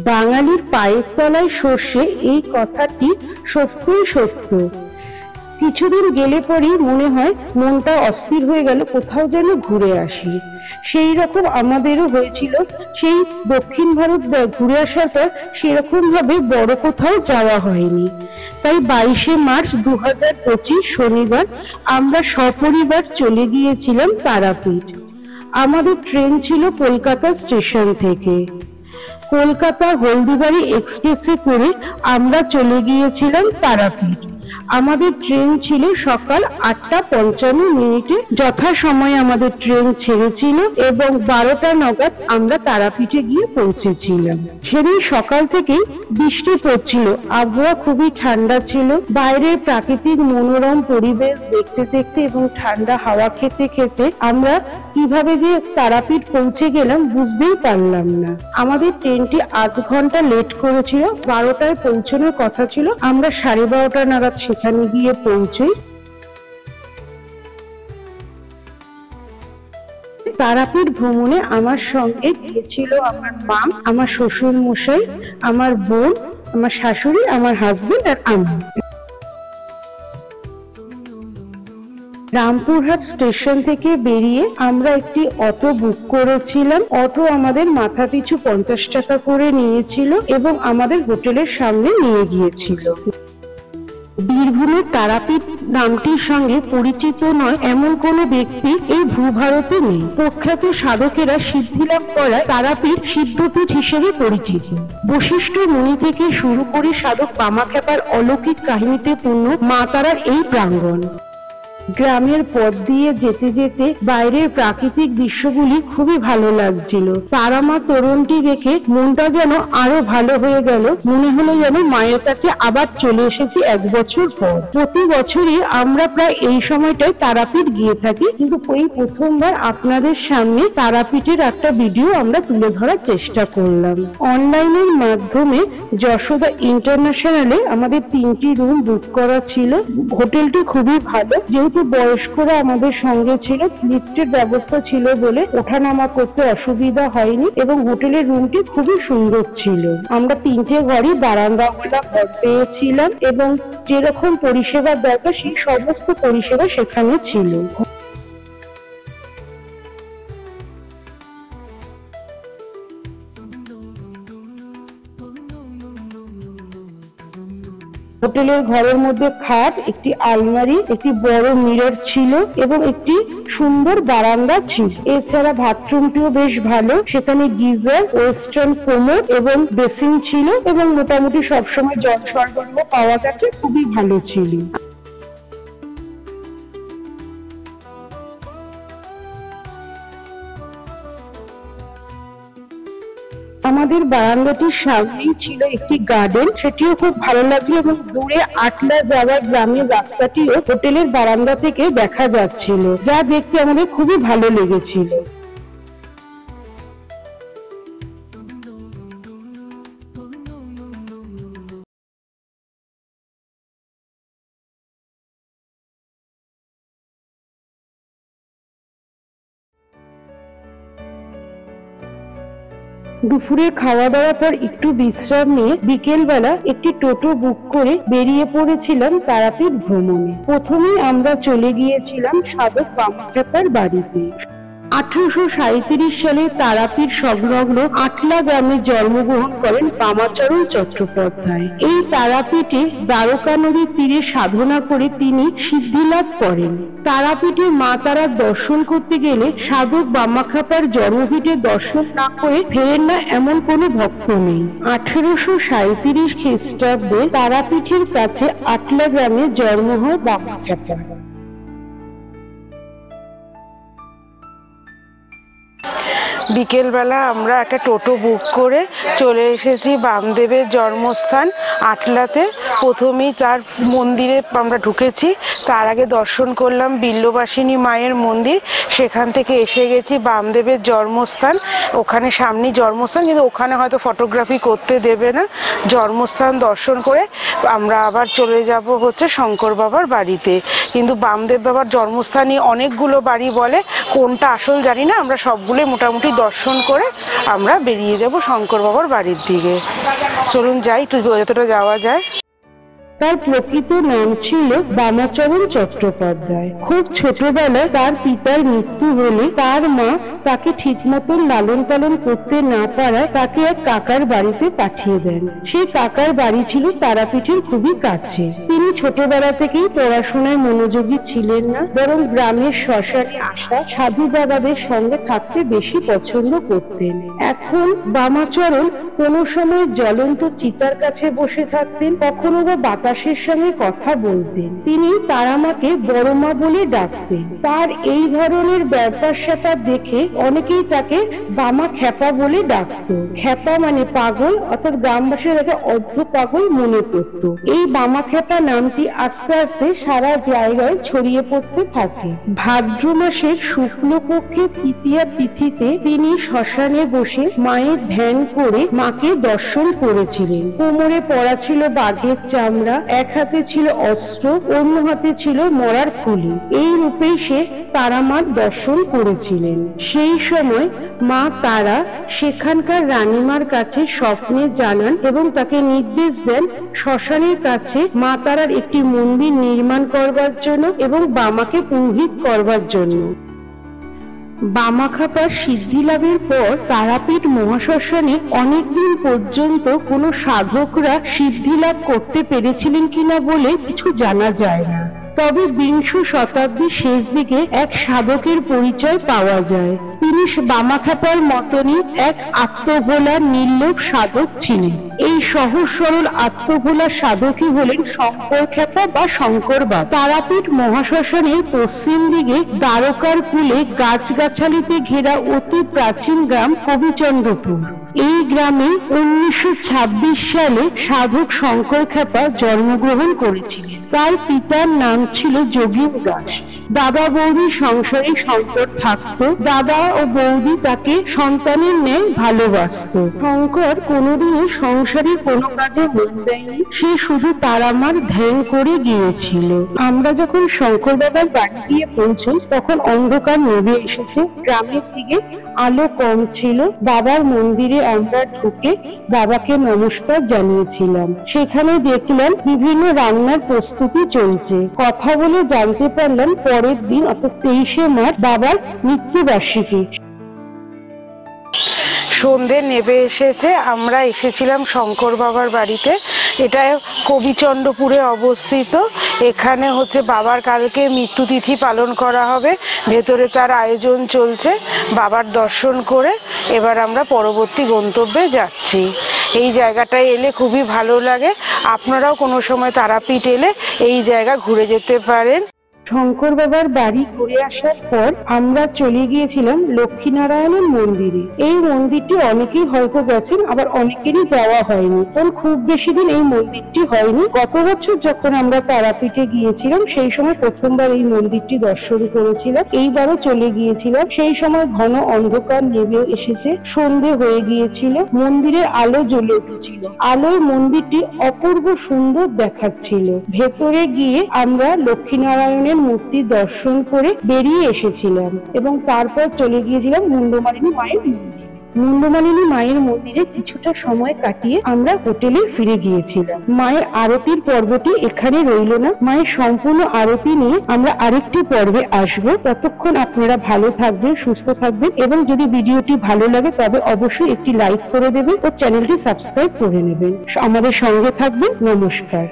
বাঙালির পায়ের তলায় সর্ষে, এই কথাটি সত্যই সত্য। কিছুদিন গেলে পরেই মনে হয় মনটা অস্থির হয়ে গেল, কোথাও যেন ঘুরে আসি। সেই রকম আমাদেরও হয়েছিল। সেই দক্ষিণ ভারত ঘুরে আসার পর সেরকম ভাবে বড় কোথাও যাওয়া হয়নি। তাই 22শে মার্চ 2025 শনিবার আমরা সপরিবার চলে গিয়েছিলাম তারাপীঠ। আমাদের ট্রেন ছিল কলকাতা স্টেশন থেকে। কলকাতা হলদিবাড়ি এক্সপ্রেসে করে আমরা চলে গিয়েছিলাম তারাপীঠ। আমাদের ট্রেন ছিল সকাল 8:55 যথাসময়ে আমাদের ট্রেন ছেড়েছিল এবং 12টা নাগাদ আমরা তারাপীঠে গিয়ে পৌঁছেছিলাম। সেদিন সকাল থেকেই বৃষ্টি পড়ছিল, আবহাওয়া খুবই ঠান্ডা ছিল। বাইরের প্রাকৃতিক মনোরম পরিবেশ দেখতে দেখতে এবং ঠান্ডা হাওয়া খেতে খেতে আমরা কিভাবে যে তারাপীঠ পৌঁছে গেলাম বুঝতেই পারলাম না। আমাদের ট্রেনটি 8 ঘন্টা লেট করেছিল। 12টায় পৌঁছানোর কথা ছিল, আমরা 12:30 নাগাদ সেখানে গিয়ে পৌঁছই। তারাপীঠ ভ্রমণে আমার সঙ্গে গিয়েছিল আমার মা, আমার শ্বশুর মশাই, আমার বোন, আমার শাশুড়ি, আমার হাজবেন্ড আর আমি। রামপুরহাট স্টেশন থেকে বেরিয়ে আমরা একটি অটো বুক করেছিলাম। অটো আমাদের মাথা পিছু 50 টাকা করে নিয়েছিল এবং আমাদের হোটেলের সামনে নিয়ে গিয়েছিল। বীরভূমের তারাপীঠ নামটির সঙ্গে পরিচিত নয় এমন কোনো ব্যক্তি এই ভূভারতে নেই। প্রখ্যাত সাধকেরা সিদ্ধিলাভ করায় তারাপীঠ সিদ্ধপীঠ হিসেবে পরিচিত। বশিষ্ঠ মুনি থেকে শুরু করে সাধক বামাখ্যাপার অলৌকিক কাহিনীতে পূর্ণ মা তারার এই প্রাঙ্গণ। গ্রামের পথ দিয়ে যেতে যেতে বাইরের প্রাকৃতিক দৃশ্যগুলি খুবই ভালো লাগছিল। তারামা তোরণটি দেখে মনটা যেন আরো ভালো হয়ে গেল। মনে হলো যেন মায়ের কাছে আবার চলে এসেছি 1 বছর পর। প্রতি বছরই আমরা প্রায় এই সময়টায় তারাপীঠ গিয়ে থাকি, কিন্তু এই প্রথমবার আপনাদের সামনে তারাপীঠের একটা ভিডিও আমরা তুলে ধরার চেষ্টা করলাম। অনলাইনের মাধ্যমে যশোদা ইন্টারন্যাশনালে আমাদের 3টি রুম বুক করা ছিল। হোটেলটি খুবই ভালো, যেহেতু বয়স্করা আমাদের সঙ্গে ছিল, লিফটের ব্যবস্থা ছিল বলে ওঠানামা করতে অসুবিধা হয়নি এবং হোটেলের রুমটি খুবই সুন্দর ছিল। আমরা 3টে ঘরই বারান্দাওয়ালা ঘর পেয়েছিলাম এবং যেরকম পরিষেবার দরকার সেই সমস্ত পরিষেবা সেখানে ছিল। হোটেলের ঘরের মধ্যে খাট, একটি আলমারি, একটি বড় মিরর ছিল এবং একটি সুন্দর বারান্দা ছিল। এছাড়া বাথরুমটিও বেশ ভালো, সেখানে গিজার, ওয়েস্টার্ন কোমোড এবং বেসিন ছিল এবং মোটামুটি সবসময় জল সরবরাহ পাওয়া গেছে, খুবই ভালো ছিল। আমাদের বারান্দাটির সামনেই ছিল একটি গার্ডেন, সেটিও খুব ভালো লাগলো এবং দূরে আটলা যাওয়ার গ্রামের রাস্তাটিও হোটেলের বারান্দা থেকে দেখা যাচ্ছিল, যা দেখতে আমাদের খুবই ভালো লেগেছিল। দুপুরে খাওয়া দাওয়ার পর একটু বিশ্রাম নিয়ে বিকেলবেলা একটি টোটো বুক করে বেরিয়ে পড়েছিলাম তারাপীঠ ভ্রমণে। প্রথমেই আমরা চলে গিয়েছিলাম সাধক বামাখ্যাপার বাড়িতে। 1837 সালে তারাপীঠ সংলগ্ন আটলা গ্রামে জন্মগ্রহণ করেন বামাচরণ চট্টোপাধ্যায়। এই তারাপীঠে দ্বারকা নদীর তীরে সাধনা করে তিনি সিদ্ধিলাভ করেন। তারাপীঠে মা তারার দর্শন করতে গেলে সাধক বামাখ্যাপার জন্মভিটে দর্শন না করে ফেরেন না এমন কোনো ভক্ত নেই। 1837 খ্রিস্টাব্দে তারাপীঠের কাছে আটলা গ্রামে জন্ম হয় বামাখ্যাপার। বিকেলবেলা আমরা একটা টোটো বুক করে চলে এসেছি বামদেবের জন্মস্থান আটলাতে। প্রথমেই তার মন্দিরে আমরা ঢুকেছি, তার আগে দর্শন করলাম বিল্লবাসিনী মায়ের মন্দির। সেখান থেকে এসে গেছি বামদেবের জন্মস্থান, ওখানে সামনেই জন্মস্থান, কিন্তু ওখানে হয়তো ফটোগ্রাফি করতে দেবে না। জন্মস্থান দর্শন করে আমরা আবার চলে যাব হচ্ছে শঙ্কর বাবার বাড়িতে। কিন্তু বামদেব বাবার জন্মস্থানই অনেকগুলো বাড়ি বলে, কোনটা আসল জানি না, আমরা সবগুলোই মোটামুটি দর্শন করে আমরা বেরিয়ে যাব শঙ্কর বাবার বাড়ির দিকে। চলুন যাই, একটু যতটা যাওয়া যায়। তার প্রকৃত নাম ছিল বামাচরণ চট্টোপাধ্যায়। খুব ছোটবেলায় তার পিতার মৃত্যু হলে তার মা তাকে ঠিক মতন লালন পালন করতে না পারায় তাকে এক কাকার বাড়িতে পাঠিয়ে দেন। সেই কাকার বাড়ি ছিল তারাপীঠের খুবই কাছে। তিনি ছোটবেলা থেকেই পড়াশোনায় মনোযোগী ছিলেন না, বরং গ্রামের শ্মশানে আসা সাধু বাবাদের সঙ্গে থাকতে বেশি পছন্দ করতেন। এখন বামাচরণ কোনো সময় জ্বলন্ত চিতার কাছে বসে থাকতেন, কখনো বা বাতাসের সঙ্গে কথা বলতেন। তিনি তারামাকে বড় মা বলে ডাকতেন। তার এই ধরনের ব্যাপার স্যাপার দেখে অনেকেই তাকে বামা খ্যাপা বলে ডাকত। খ্যাপা মানে পাগল, অর্থাৎ গ্রামবাসীরা তাকে অর্ধ পাগল মনে করত। এই বামা খ্যাপা নামটি আস্তে আস্তে সারা জায়গায় ছড়িয়ে পড়তে থাকে। ভাদ্র মাসের শুক্লপক্ষের তৃতীয়া তিথিতে তিনি শ্মশানে বসে মায়ের ধ্যান করে মাকে দর্শন করেছিলেন। কোমরে পরা ছিল বাঘের চামড়া, এক হাতে ছিল অস্ত্র, অন্য হাতে ছিল মরার খুলি। এই রূপেই সে তারামার দর্শন করেছিলেন। সেই সময় মা তারা সেখানকার রানীমার কাছে স্বপ্নে জানান এবং তাকে নির্দেশ দেন শ্মশানের কাছে মা তারার একটি মন্দির নির্মাণ করবার জন্য এবং বামাকে পুরোহিত করবার জন্য। বামাখ্যাপার সিদ্ধি লাভের পর তারাপীঠ মহাশ্মশানে অনেকদিন পর্যন্ত কোনো সাধকরা সিদ্ধি লাভ করতে পেরেছিলেন কিনা বলে কিছু জানা যায় না। তবে বিংশ শতাব্দীর শেষ দিকে এক সাধকের পরিচয় পাওয়া যায়। তিনি বামাখ্যাপার মতনই এক আত্মভোলা নির্লোভ সাধক ছিলেন। এই সহজ সরল আত্মভোলা সাধকই হলেন শঙ্কর খ্যাপা বা শঙ্কর বাবা। তারাপীঠ মহাশ্মশানের পশ্চিম দিকে দ্বারকার কূলে গাছগাছালিতে ঘেরা অতি প্রাচীন গ্রাম কবিচন্দ্রপুর। এই গ্রামে 1926 সালে সাধক শঙ্কর খ্যাপা জন্মগ্রহণ করেছিলেন। তার পিতার নাম ছিল যোগীন দাস। দাদা বৌদি সংসারে শঙ্কর থাকত। দাদা ও বৌদি তাকে সন্তানের ন্যায় ভালোবাসত। শঙ্কর কোনোদিনই সংসারের কোনো কাজে মন দেয়নি, সে শুধু তারামার ধ্যান করে গিয়েছিল। আমরা যখন শঙ্কর বাবার বাড়ি গিয়ে পৌঁছই তখন অন্ধকার নেমে এসেছে। গ্রামের দিকে আলো কম ছিল। বাবার মন্দিরে আমরা ঢুকে বাবাকে নমস্কার জানিয়েছিলাম। সেখানে দেখলাম বিভিন্ন রান্নার প্রস্তুতি চলছে। কথা বলে জানতে পারলাম পরের দিন অর্থাৎ 23শে মার্চ বাবার মৃত্যুবার্ষিকী। সন্ধে নেমে এসেছে। আমরা এসেছিলাম শঙ্কর বাবার বাড়িতে। এটা কবিচন্দ্রপুরে অবস্থিত। এখানে হচ্ছে বাবার কালকে মৃত্যুতিথি পালন করা হবে। ভেতরে তার আয়োজন চলছে। বাবার দর্শন করে এবার আমরা পরবর্তী গন্তব্যে যাচ্ছি। এই জায়গাটায় এলে খুবই ভালো লাগে। আপনারাও কোনো সময় তারাপীঠ এলে এই জায়গা ঘুরে যেতে পারেন। শঙ্কর বাবার বাড়ি ঘুরে আসার পর আমরা চলে গিয়েছিলাম লক্ষ্মীনারায়ণের মন্দিরে। এই মন্দিরটি অনেকেই হয়তো গেছেন, আবার অনেকেরই যাওয়া হয়নি, কারণ খুব বেশি দিন এই মন্দিরটি হয়নি। গত বছর যখন আমরা তারাপীঠে গিয়েছিলাম সেই সময় প্রথমবার এই মন্দিরটি দর্শন করেছিলাম। এইবারও চলে গিয়েছিলাম। সেই সময় ঘন অন্ধকার নেমে এসেছে, সন্ধে হয়ে গিয়েছিল। মন্দিরের আলো জ্বলে উঠেছিল। আলোয় মন্দিরটি অপূর্ব সুন্দর দেখাচ্ছিল। ভেতরে গিয়ে আমরা লক্ষ্মীনারায়ণের মূর্তি দর্শন করে বেরিয়ে এসেছিলাম এবং তারপর চলে গিয়েছিলাম মুন্ডমালিনী মায়ের মন্দিরে। মুন্ডমালিনী মায়ের মন্দিরে কিছুটা সময় কাটিয়ে আমরা হোটেলে ফিরে গিয়েছিলাম। মায়ের আরতির পর্বটি এখানে রইল না। মায়ের সম্পূর্ণ আরতি নিয়ে আমরা আরেকটি পর্বে আসব। ততক্ষণ আপনারা ভালো থাকবেন, সুস্থ থাকবেন এবং যদি ভিডিওটি ভালো লাগে তবে অবশ্যই একটি লাইক করে দেবেন ও চ্যানেলটি সাবস্ক্রাইব করে নেবেন। আমাদের সঙ্গে থাকবেন। নমস্কার।